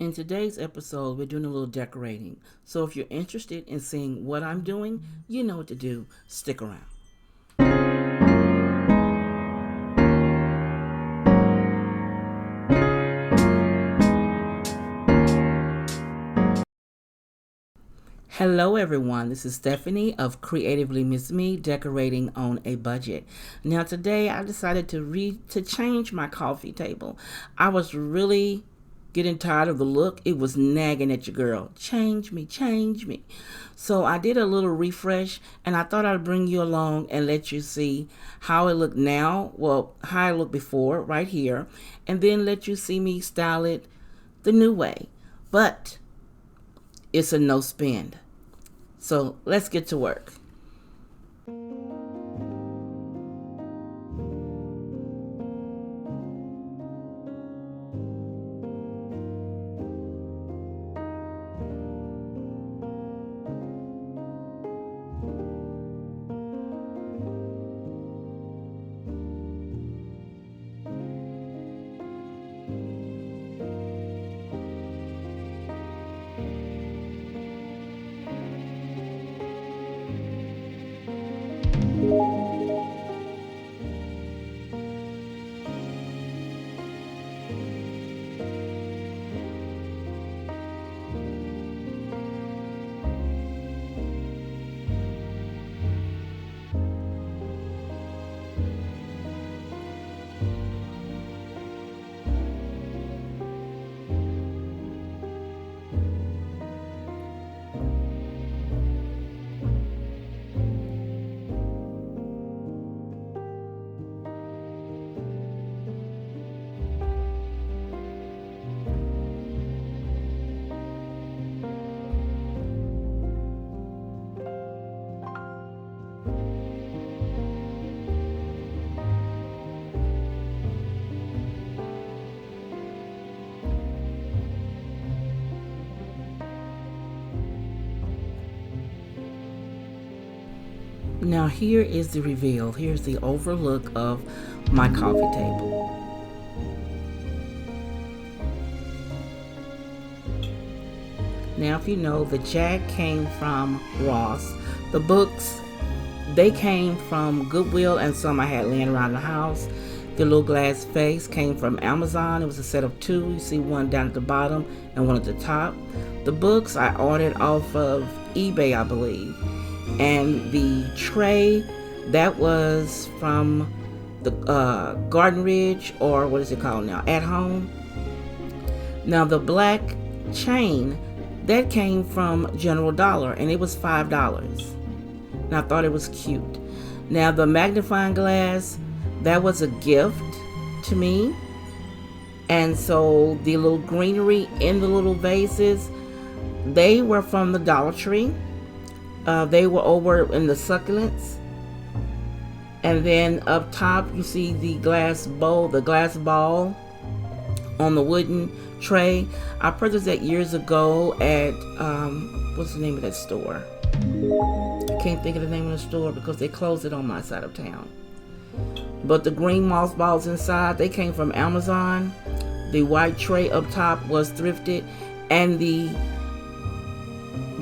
In today's episode, we're doing a little decorating. So if you're interested in seeing what I'm doing, you know what to do. Stick around. Hello everyone, this is Stephanie of CreativelyMsMe, decorating on a budget. Now today I decided to change my coffee table. I was really getting tired of the look. It was nagging at your girl. Change me, change me. So I did a little refresh and I thought I'd bring you along and let you see how it looked now. Well, how it looked before right here, and then let you see me style it the new way. But it's a no spend. So let's get to work. Now here is the reveal. Here's the overlook of my coffee table. Now if you know, the Jag came from Ross. The books, they came from Goodwill and some I had laying around the house. The little glass vase came from Amazon. It was a set of two. You see one down at the bottom and one at the top. The books I ordered off of eBay, I believe. And the tray, that was from the Garden Ridge, or what is it called now, At Home. Now the black chain, that came from General Dollar and it was $5. And I thought it was cute. Now the magnifying glass, that was a gift to me. And so the little greenery in the little vases, they were from the Dollar Tree. They were over in the succulents. And then up top, you see the glass bowl, the glass ball on the wooden tray. I purchased that years ago at, what's the name of that store? I can't think of the name of the store because they closed it on my side of town. But the green mothballs inside, they came from Amazon. The white tray up top was thrifted. And the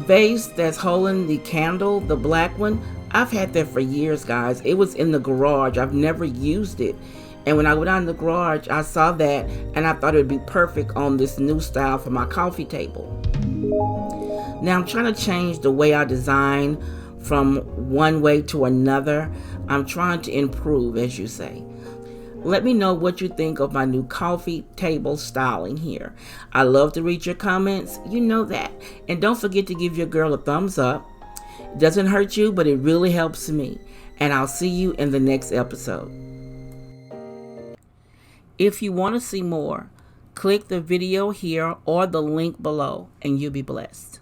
vase that's holding the candle, the black one, I've had that for years, guys. It was in the garage. I've never used it. And when I went out in the garage, I saw that and I thought it would be perfect on this new style for my coffee table. Now I'm trying to change the way I design from one way to another. I'm trying to improve, as you say. Let me know what you think of my new coffee table styling here. I love to read your comments. You know that. And don't forget to give your girl a thumbs up. It doesn't hurt you, but it really helps me. And I'll see you in the next episode. If you want to see more, click the video here or the link below, and you'll be blessed.